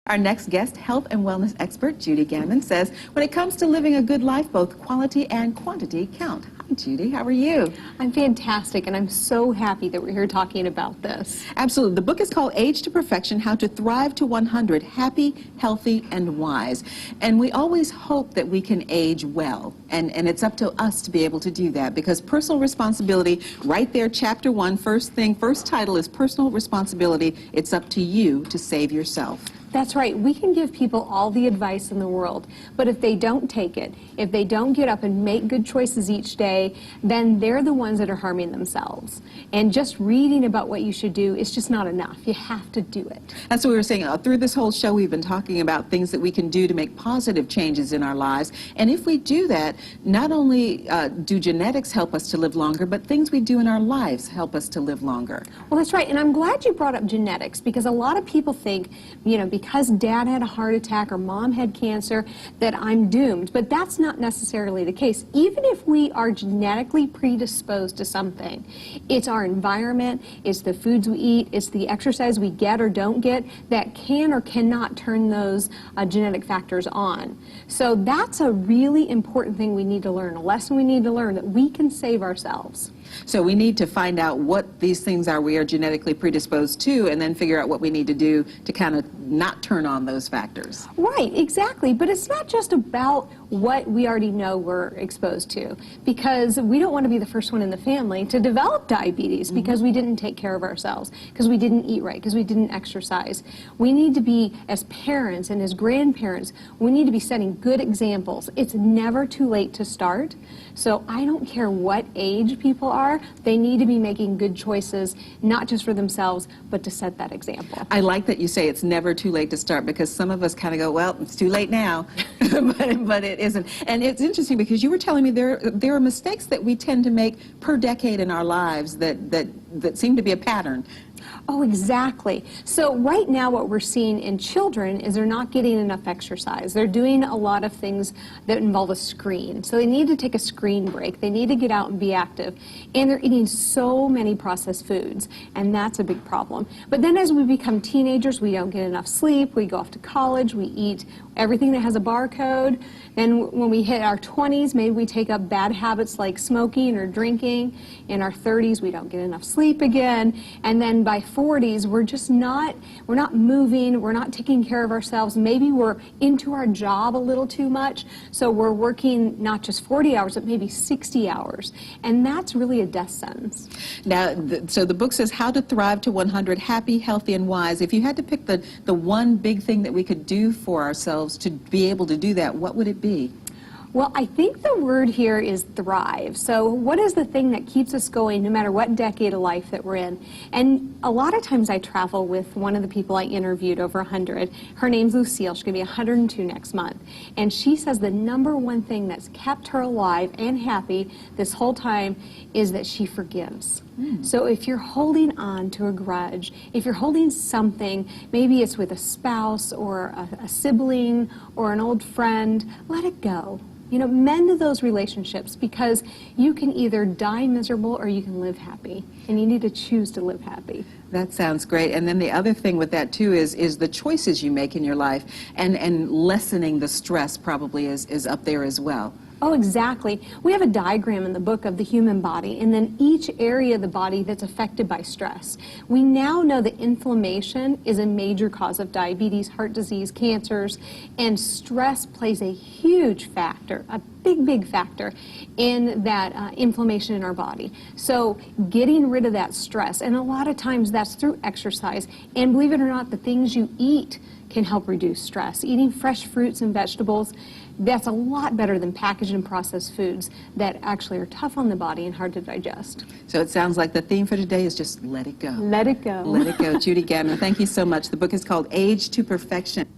Our next guest, health and wellness expert Judy Gammon, says when it comes to living a good life, both quality and quantity count. Hi, Judy. How are you? I'm fantastic, and I'm so happy that we're here talking about this. Absolutely. The book is called Age to Perfection, How to Thrive to 100, Happy, Healthy, and Wise. And we always hope that we can age well, and it's up to us to be able to do that, because personal responsibility, right there, chapter 1, first title is personal responsibility. It's up to you to save yourself. That's right. We can give people all the advice in the world, but if they don't take it, if they don't get up and make good choices each day, then they're the ones that are harming themselves. And just reading about what you should do is just not enough. You have to do it. That's what we were saying. Through this whole show, we've been talking about things that we can do to make positive changes in our lives. And if we do that, not only do genetics help us to live longer, but things we do in our lives help us to live longer. Well, that's right. And I'm glad you brought up genetics, because a lot of people think, you know, because dad had a heart attack or mom had cancer, that I'm doomed. But that's not necessarily the case. Even if we are genetically predisposed to something, it's our environment, it's the foods we eat, it's the exercise we get or don't get that can or cannot turn those genetic factors on. So that's a really important thing we need to learn, a lesson we need to learn, that we can save ourselves. So we need to find out what these things are we are genetically predisposed to, and then figure out what we need to do to kind of not turn on those factors. Right, exactly. But it's not just about what we already know we're exposed to, because we don't want to be the first one in the family to develop diabetes because we didn't take care of ourselves, because we didn't eat right, because we didn't exercise. We need to be, as parents and as grandparents, we need to be setting good examples. It's never too late to start. So I don't care what age people are, they need to be making good choices, not just for themselves, but to set that example. I like that you say it's never too late to start, because some of us kind of go, well, it's too late now, but it isn't. And it's interesting, because you were telling me there are mistakes that we tend to make per decade in our lives that seem to be a pattern. Oh, exactly. So right now what we're seeing in children is they're not getting enough exercise. They're doing a lot of things that involve a screen. So they need to take a screen break. They need to get out and be active. And they're eating so many processed foods, and that's a big problem. But then as we become teenagers, we don't get enough sleep. We go off to college. We eat everything that has a barcode. Then when we hit our 20s, maybe we take up bad habits like smoking or drinking. In our 30s, we don't get enough sleep again. And then by 40s, we're not moving, we're not taking care of ourselves. Maybe we're into our job a little too much. So we're working not just 40 hours, but maybe 60 hours. And that's really a death sentence. Now, so the book says How to Thrive to 100, Happy, Healthy, and Wise. If you had to pick the one big thing that we could do for ourselves to be able to do that, what would it be? Well, I think the word here is thrive. So what is the thing that keeps us going no matter what decade of life that we're in? And a lot of times I travel with one of the people I interviewed, over 100. Her name's Lucille. She's going to be 102 next month. And she says the #1 thing that's kept her alive and happy this whole time is that she forgives. So if you're holding on to a grudge, if you're holding something, maybe it's with a spouse or a sibling or an old friend, let it go. You know, mend those relationships, because you can either die miserable or you can live happy, and you need to choose to live happy. That sounds great. And then the other thing with that too is the choices you make in your life, and lessening the stress probably is up there as well. Oh, exactly. We have a diagram in the book of the human body, and then each area of the body that's affected by stress. We now know that inflammation is a major cause of diabetes, heart disease, cancers, and stress plays a huge factor, a big factor in that inflammation in our body. So getting rid of that stress, and a lot of times that's through exercise, and believe it or not, the things you eat can help reduce stress. Eating fresh fruits and vegetables, that's a lot better than packaged and processed foods that actually are tough on the body and hard to digest. So it sounds like the theme for today is just let it go. Let it go. Let it go. Judy Gammon, thank you so much. The book is called Age to Perfection.